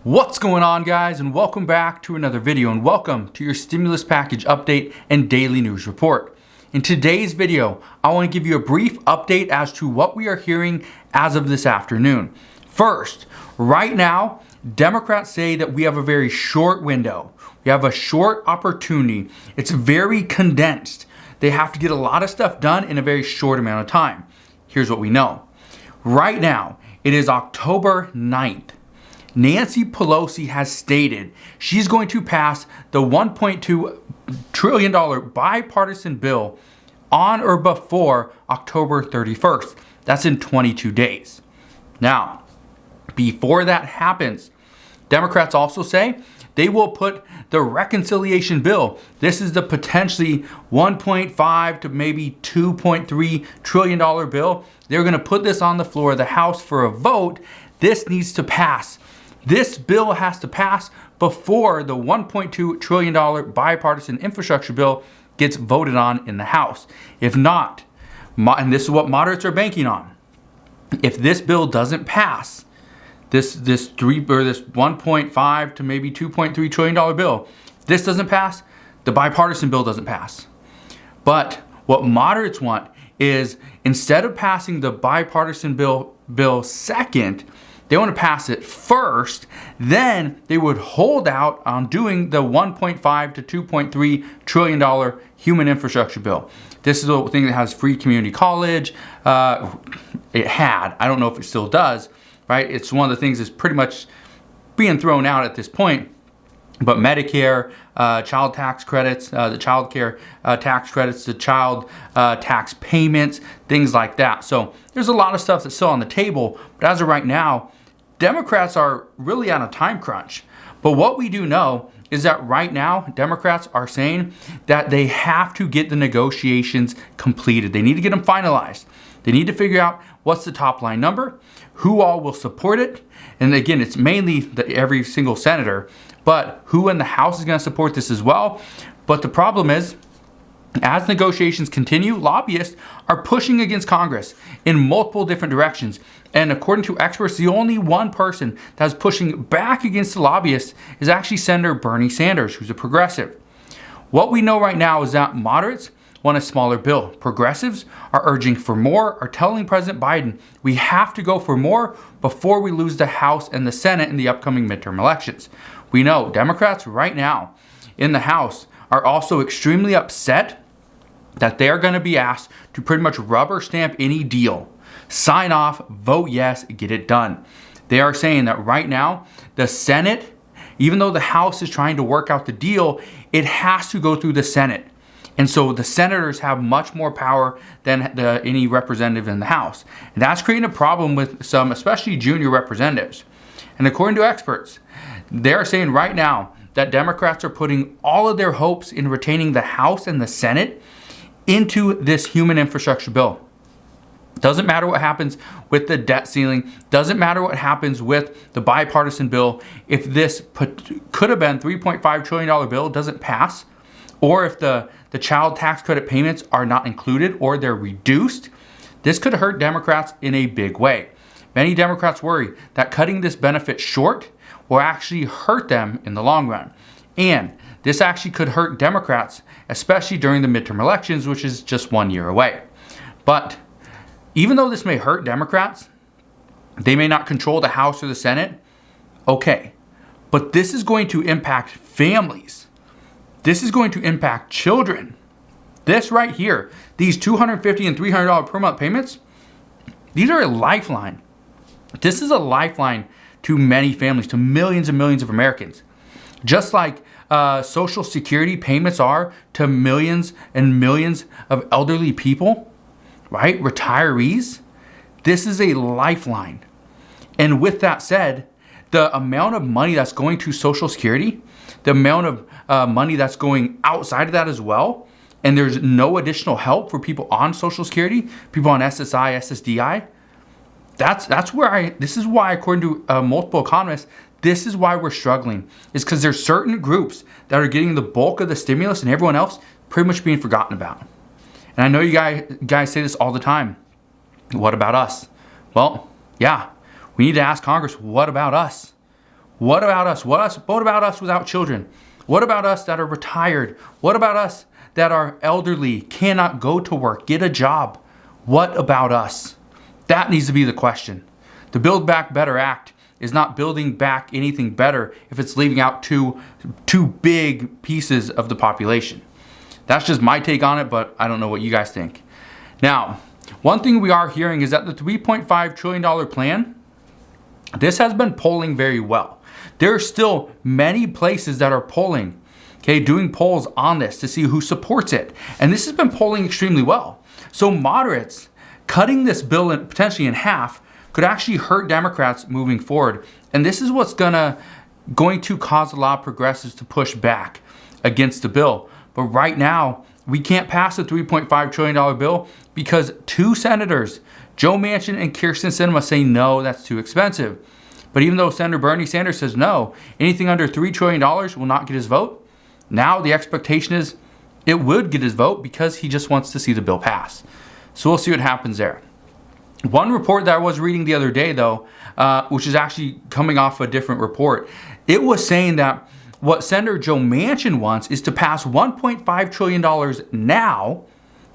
What's going on, guys, and welcome back to another video, and welcome to your stimulus package update and daily news report. In today's video, I want to give you a brief update as to what we are hearing as of this afternoon. First, right now, Democrats say that we have a very short window. We have a short opportunity. It's very condensed. They have to get a lot of stuff done in a very short amount of time. Here's what we know. Right now, it is October 9th. Nancy Pelosi has stated she's going to pass the $1.2 trillion bipartisan bill on or before October 31st. That's in 22 days. Now, before that happens, Democrats also say they will put the reconciliation bill. This is the potentially $1.5 to maybe $2.3 trillion bill. They're going to put this on the floor of the House for a vote. This needs to pass. This bill has to pass before the $1.2 trillion bipartisan infrastructure bill gets voted on in the House. If not, and this is what moderates are banking on, if this bill doesn't pass, this 1.5 to maybe $2.3 trillion bill, if this doesn't pass, the bipartisan bill doesn't pass. But what moderates want is, instead of passing the bipartisan bill second, they want to pass it first, then they would hold out on doing the $1.5 to $2.3 trillion human infrastructure bill. This is the thing that has free community college. It had, I don't know if it still does, right? It's one of the things that's pretty much being thrown out at this point. But Medicare, child tax credits, the child care tax credits, the child tax payments, things like that. So there's a lot of stuff that's still on the table. But as of right now, Democrats are really on a time crunch. But what we do know is that right now, Democrats are saying that they have to get the negotiations completed. They need to get them finalized. They need to figure out what's the top line number, who all will support it. And again, it's mainly every single senator, but who in the House is going to support this as well. But the problem is, as negotiations continue, lobbyists are pushing against Congress in multiple different directions. And according to experts, the only one person that's pushing back against the lobbyists is actually Senator Bernie Sanders, who's a progressive. What we know right now is that moderates want a smaller bill. Progressives are urging for more, are telling President Biden we have to go for more before we lose the House and the Senate in the upcoming midterm elections. We know Democrats right now in the House are also extremely upset that they are going to be asked to pretty much rubber stamp any deal. Sign off, vote yes, get it done. They are saying that right now, the Senate, even though the House is trying to work out the deal, it has to go through the Senate. And so the senators have much more power than any representative in the House. And that's creating a problem with some, especially junior representatives. And according to experts, they're saying right now that Democrats are putting all of their hopes in retaining the House and the Senate into this human infrastructure bill. Doesn't matter what happens with the debt ceiling. Doesn't matter what happens with the bipartisan bill. If this could have been $3.5 trillion bill doesn't pass, or if the child tax credit payments are not included or they're reduced, this could hurt Democrats in a big way. Many Democrats worry that cutting this benefit short will actually hurt them in the long run. And this actually could hurt Democrats, especially during the midterm elections, which is just 1 year away. But even though this may hurt Democrats, they may not control the House or the Senate. Okay, but this is going to impact families. This is going to impact children. This right here, these $250 and $300 per month payments, these are a lifeline. This is a lifeline to many families, to millions and millions of Americans. Just like Social Security payments are to millions and millions of elderly people, right? Retirees. This is a lifeline. And with that said, the amount of money that's going to Social Security, the amount of money that's going outside of that as well, and there's no additional help for people on Social Security, people on SSI, SSDI, this is why, according to multiple economists, this is why we're struggling, is because there's certain groups that are getting the bulk of the stimulus and everyone else pretty much being forgotten about. And I know you guys say this all the time. What about us? Well, yeah, we need to ask Congress, what about us? What about us? What about us without children? What about us that are retired? What about us that are elderly, cannot go to work, get a job? What about us? That needs to be the question. The Build Back Better Act is not building back anything better if it's leaving out two big pieces of the population. That's just my take on it, but I don't know what you guys think. Now, one thing we are hearing is that the $3.5 trillion plan, this has been polling very well. There are still many places that are polling, doing polls on this to see who supports it. And this has been polling extremely well. So moderates cutting this bill potentially in half could actually hurt Democrats moving forward. And this is what's going to cause a lot of progressives to push back against the bill. But right now, we can't pass a $3.5 trillion bill because two senators, Joe Manchin and Kyrsten Sinema, say no, that's too expensive. But even though Senator Bernie Sanders says no, anything under $3 trillion will not get his vote. Now the expectation is it would get his vote because he just wants to see the bill pass. So we'll see what happens there. One report that I was reading the other day, though, which is actually coming off a different report, it was saying that what Senator Joe Manchin wants is to pass $1.5 trillion now.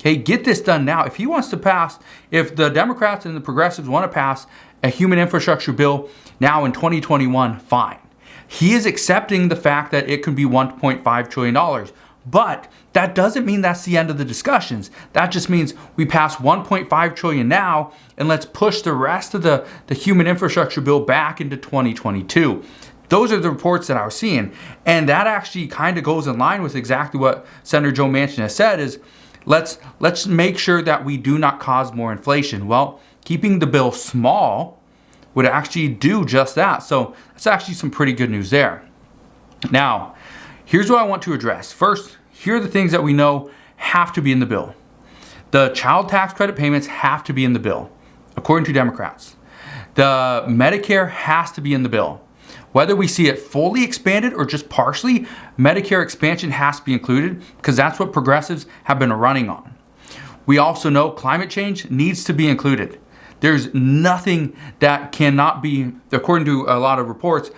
Get this done now. If he wants to pass, if the Democrats and the progressives want to pass a human infrastructure bill now in 2021, fine. He is accepting the fact that it could be $1.5 trillion. But that doesn't mean that's the end of the discussions. That just means we pass $1.5 trillion now and let's push the rest of the human infrastructure bill back into 2022. Those are the reports that I was seeing. And that actually kind of goes in line with exactly what Senator Joe Manchin has said is let's make sure that we do not cause more inflation. Well, keeping the bill small would actually do just that. So that's actually some pretty good news there. Now, here's what I want to address. First, here are the things that we know have to be in the bill. The child tax credit payments have to be in the bill, according to Democrats. The Medicare has to be in the bill. Whether we see it fully expanded or just partially, Medicare expansion has to be included because that's what progressives have been running on. We also know climate change needs to be included. There's nothing that cannot be, according to a lot of reports,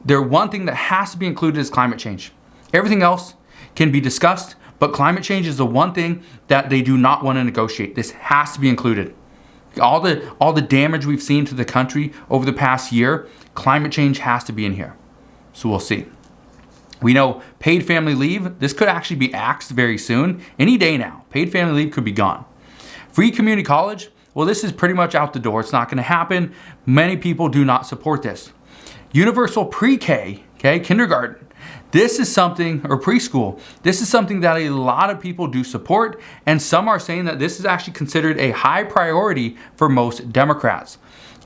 one thing that has to be included is climate change. Everything else can be discussed, but climate change is the one thing that they do not want to negotiate. This has to be included. All the damage we've seen to the country over the past year, climate change has to be in here. So we'll see. We know paid family leave, this could actually be axed very soon. Any day now, paid family leave could be gone. Free community college, well, this is pretty much out the door. It's not going to happen. Many people do not support this. Universal pre-K, kindergarten. This is something, or preschool, this is something that a lot of people do support, and some are saying that this is actually considered a high priority for most Democrats.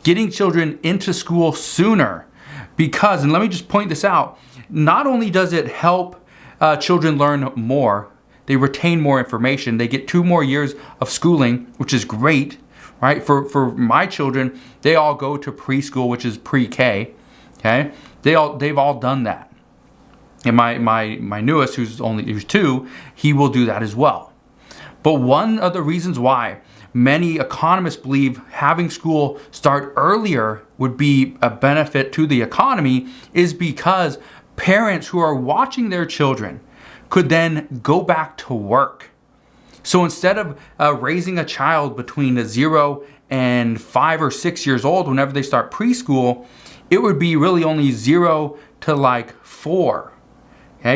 Getting children into school sooner because, and let me just point this out, not only does it help children learn more, they retain more information, they get 2 more years of schooling, which is great, right? For my children, they all go to preschool, which is pre-K, They've all done that. And my newest, who's 2, he will do that as well. But one of the reasons why many economists believe having school start earlier would be a benefit to the economy is because parents who are watching their children could then go back to work. So instead of raising a child between 0 and 5 or 6 years old whenever they start preschool, it would be really only 0 to 4.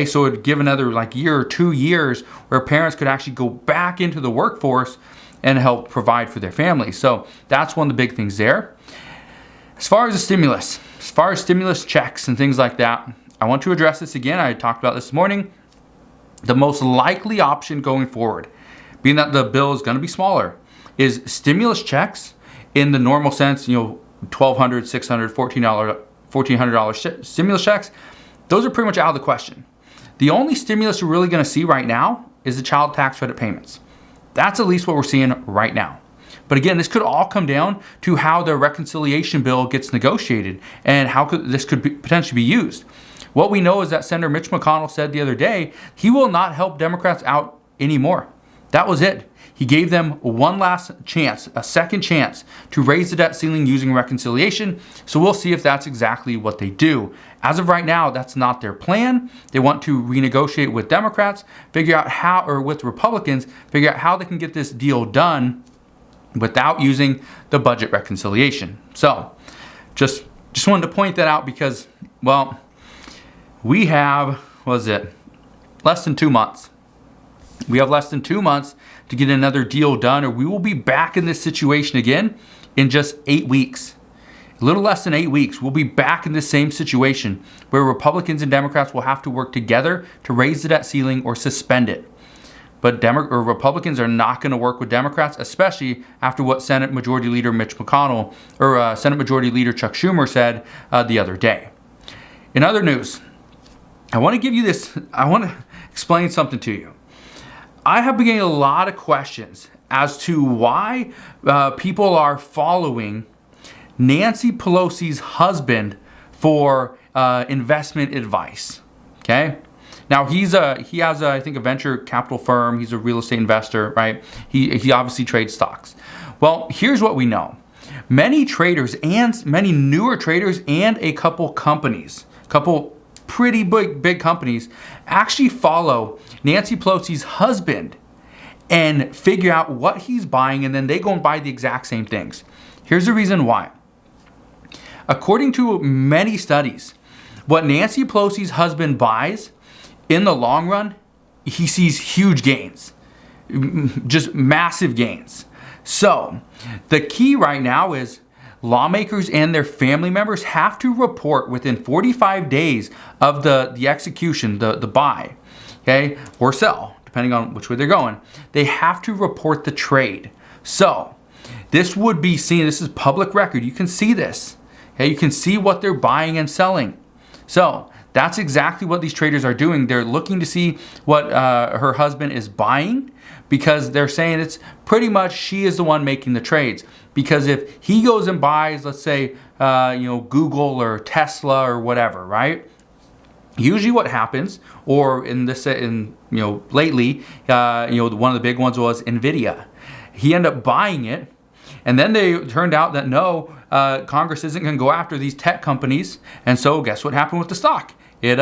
So it would give another year or 2 years where parents could actually go back into the workforce and help provide for their families. So that's one of the big things there. As far as stimulus checks and things like that, I want to address this again. I talked about this morning. The most likely option going forward, being that the bill is going to be smaller, is stimulus checks in the normal sense, $1,200, $600, $1,400 stimulus checks. Those are pretty much out of the question. The only stimulus we're really going to see right now is the child tax credit payments. That's at least what we're seeing right now. But again, this could all come down to how the reconciliation bill gets negotiated and how this could potentially be used. What we know is that Senator Mitch McConnell said the other day, he will not help Democrats out anymore. That was it. He gave them one last chance, a second chance, to raise the debt ceiling using reconciliation. So we'll see if that's exactly what they do. As of right now, that's not their plan. They want to renegotiate with Democrats, figure out how, or with Republicans, figure out how they can get this deal done without using the budget reconciliation. So just wanted to point that out because, well, we have, what is it, less than 2 months. We have less than 2 months to get another deal done, or we will be back in this situation again in just 8 weeks. A little less than 8 weeks, we'll be back in the same situation where Republicans and Democrats will have to work together to raise the debt ceiling or suspend it. But Republicans are not going to work with Democrats, especially after what Senate Majority Leader Mitch McConnell or Senate Majority Leader Chuck Schumer said the other day. In other news, I want to explain something to you. I have been getting a lot of questions as to why people are following Nancy Pelosi's husband for investment advice. Okay, now he has I think a venture capital firm. He's a real estate investor, right? He obviously trades stocks. Well, here's what we know: many traders and many newer traders and a couple pretty big companies actually follow Nancy Pelosi's husband and figure out what he's buying, and then they go and buy the exact same things. Here's the reason why. According to many studies, what Nancy Pelosi's husband buys, in the long run, he sees huge gains, just massive gains. So the key right now is lawmakers and their family members have to report within 45 days of the execution, the buy, okay, or sell, depending on which way they're going. They have to report the trade. So this would be seen, this is public record. You can see this. Okay, you can see what they're buying and selling. So that's exactly what these traders are doing. They're looking to see what her husband is buying, because they're saying it's pretty much she is the one making the trades. Because if he goes and buys, let's say, Google or Tesla or whatever, right? Usually what happens, or lately, one of the big ones was Nvidia. He ended up buying it, and then they turned out that no, Congress isn't going to go after these tech companies. And so guess what happened with the stock? It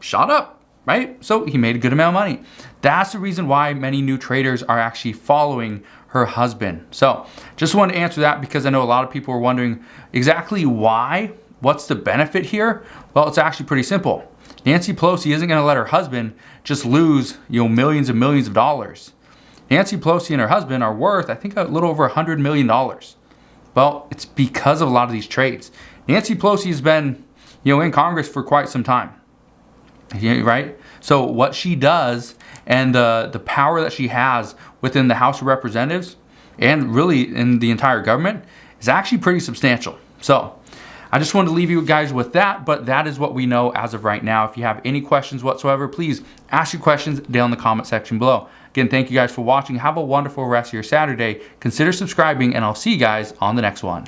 shot up, right? So he made a good amount of money. That's the reason why many new traders are actually following her husband. So just wanted to answer that because I know a lot of people are wondering exactly why. What's the benefit here? Well, it's actually pretty simple. Nancy Pelosi isn't going to let her husband just lose, millions and millions of dollars. Nancy Pelosi and her husband are worth, I think, a little over $100 million. Well, it's because of a lot of these trades. Nancy Pelosi has been, in Congress for quite some time, right? So what she does and the power that she has within the House of Representatives and really in the entire government is actually pretty substantial. So I just wanted to leave you guys with that, but that is what we know as of right now. If you have any questions whatsoever, please ask your questions down in the comment section below. Again, thank you guys for watching. Have a wonderful rest of your Saturday. Consider subscribing, and I'll see you guys on the next one.